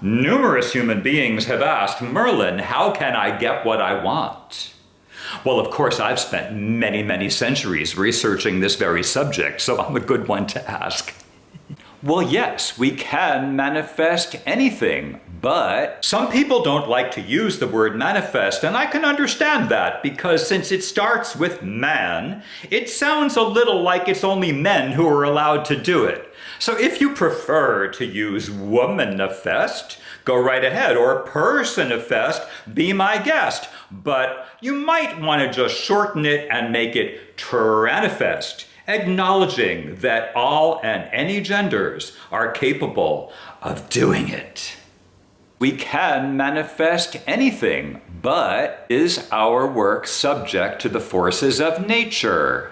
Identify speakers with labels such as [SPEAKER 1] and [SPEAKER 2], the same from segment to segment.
[SPEAKER 1] Numerous human beings have asked, Merlin, how can I get what I want? Well, of course, I've spent many, many centuries researching this very subject, so I'm a good one to ask. Well, yes, we can manifest anything, but some people don't like to use the word manifest, and I can understand that because since it starts with man, it sounds a little like it's only men who are allowed to do it. So if you prefer to use womanifest, go right ahead, or personifest, be my guest. But you might want to just shorten it and make it tranifest, acknowledging that all and any genders are capable of doing it. We can manifest anything, but is our work subject to the forces of nature?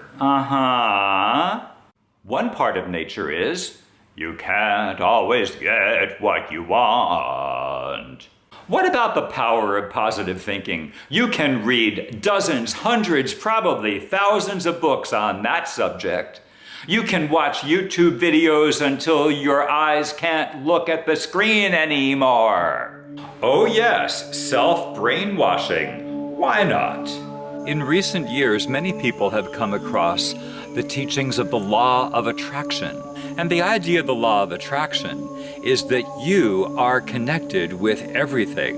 [SPEAKER 1] One part of nature is, you can't always get what you want. What about the power of positive thinking? You can read dozens, hundreds, probably thousands of books on that subject. You can watch YouTube videos until your eyes can't look at the screen anymore. Oh yes, self-brainwashing. Why not? In recent years, many people have come across the teachings of the law of attraction. And the idea of the law of attraction is that you are connected with everything.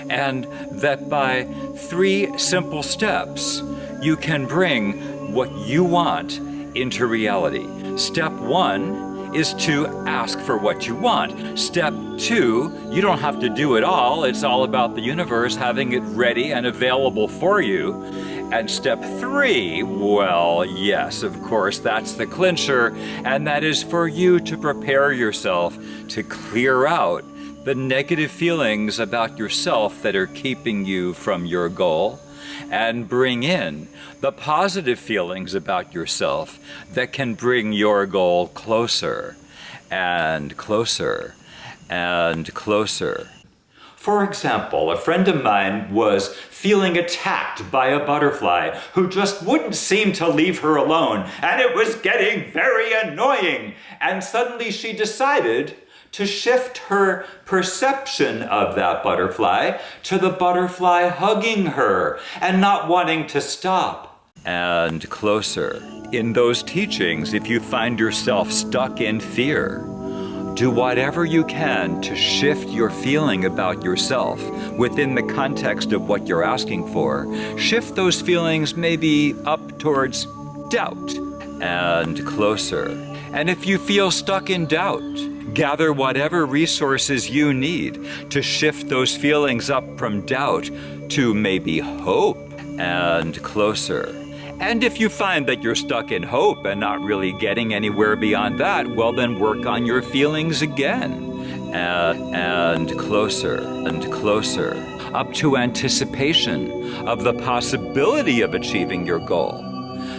[SPEAKER 1] And that by 3 simple steps, you can bring what you want into reality. Step 1 is to ask for what you want. Step 2, you don't have to do it all. It's all about the universe having it ready and available for you. And step 3, well, yes, of course, that's the clincher, and that is for you to prepare yourself to clear out the negative feelings about yourself that are keeping you from your goal, and bring in the positive feelings about yourself that can bring your goal closer and closer and closer. For example, a friend of mine was feeling attacked by a butterfly who just wouldn't seem to leave her alone, and it was getting very annoying. And suddenly she decided to shift her perception of that butterfly to the butterfly hugging her and not wanting to stop. And closer. In those teachings, if you find yourself stuck in fear, do whatever you can to shift your feeling about yourself within the context of what you're asking for. Shift those feelings maybe up towards doubt and closer. And if you feel stuck in doubt, gather whatever resources you need to shift those feelings up from doubt to maybe hope and closer. And if you find that you're stuck in hope and not really getting anywhere beyond that, well then work on your feelings again. And closer and closer, up to anticipation of the possibility of achieving your goal.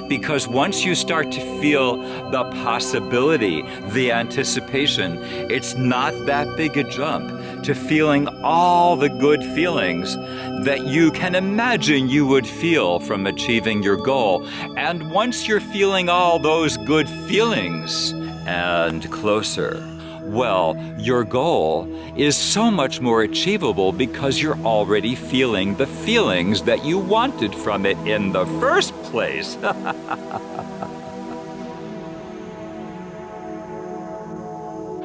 [SPEAKER 1] Because once you start to feel the possibility, the anticipation, it's not that big a jump to feeling all the good feelings that you can imagine you would feel from achieving your goal. And once you're feeling all those good feelings and closer, well, your goal is so much more achievable because you're already feeling the feelings that you wanted from it in the first place.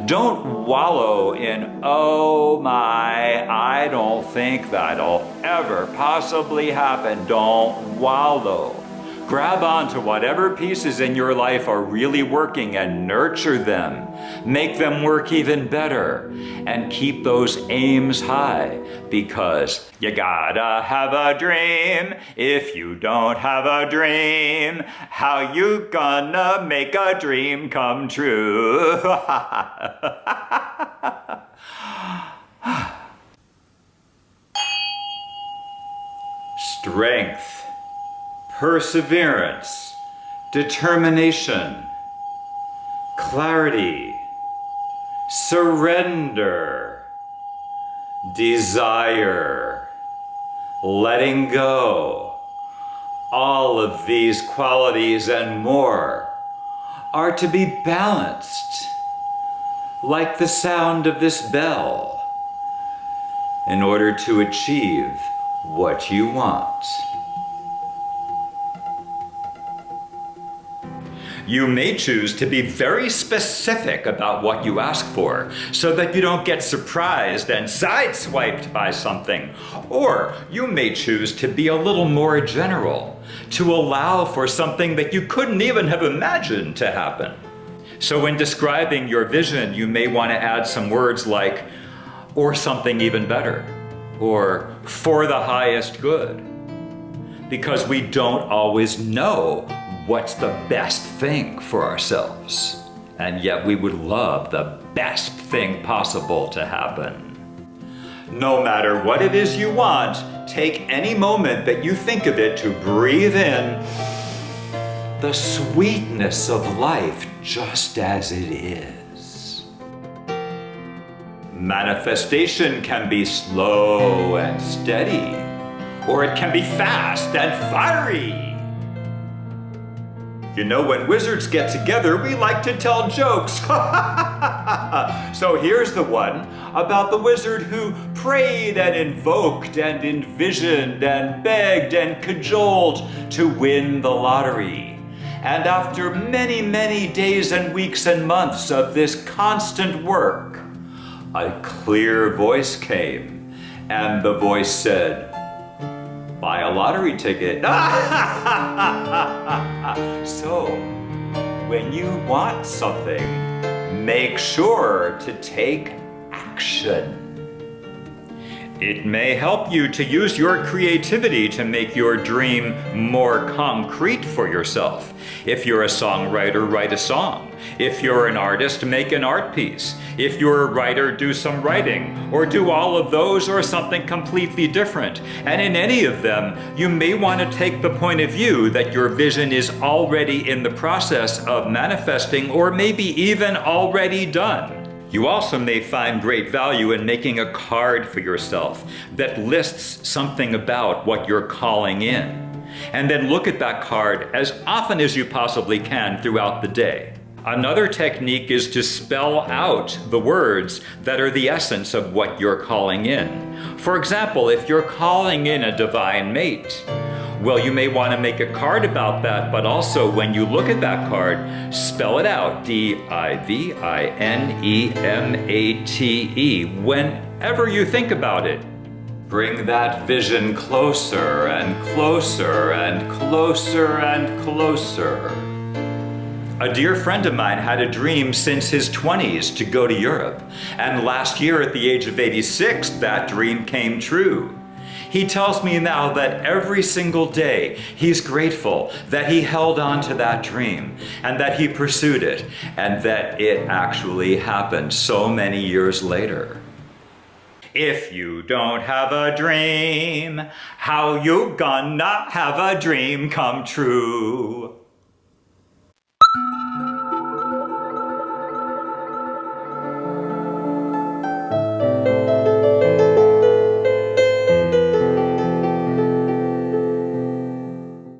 [SPEAKER 1] Don't wallow in, oh my, I don't think that'll ever possibly happen. Don't wallow. Grab onto whatever pieces in your life are really working and nurture them. Make them work even better and keep those aims high, because you gotta have a dream. If you don't have a dream, how you gonna make a dream come true? Strength, perseverance, determination, clarity, surrender, desire, letting go. All of these qualities and more are to be balanced, like the sound of this bell. in order to achieve what you want. You may choose to be very specific about what you ask for so that you don't get surprised and sideswiped by something. Or you may choose to be a little more general, to allow for something that you couldn't even have imagined to happen. So when describing your vision, you may want to add some words like, or something even better, or for the highest good. Because we don't always know what's the best thing for ourselves. And yet we would love the best thing possible to happen. No matter what it is you want, take any moment that you think of it to breathe in the sweetness of life just as it is. Manifestation can be slow and steady, or it can be fast and fiery. You know, when wizards get together, we like to tell jokes. So here's the one about the wizard who prayed and invoked and envisioned and begged and cajoled to win the lottery. And after many, many days and weeks and months of this constant work, a clear voice came, and the voice said, "Buy a lottery ticket." So, when you want something, make sure to take action. It may help you to use your creativity to make your dream more concrete for yourself. If you're a songwriter, write a song. If you're an artist, make an art piece. If you're a writer, do some writing, or do all of those or something completely different. And in any of them, you may want to take the point of view that your vision is already in the process of manifesting, or maybe even already done. You also may find great value in making a card for yourself that lists something about what you're calling in. And then look at that card as often as you possibly can throughout the day. Another technique is to spell out the words that are the essence of what you're calling in. For example, if you're calling in a divine mate, well, you may want to make a card about that, but also when you look at that card, spell it out, divinemate, whenever you think about it. Bring that vision closer and closer and closer and closer. A dear friend of mine had a dream since his 20s to go to Europe, and last year at the age of 86, that dream came true. He tells me now that every single day he's grateful that he held on to that dream and that he pursued it and that it actually happened so many years later. If you don't have a dream, how you gonna have a dream come true?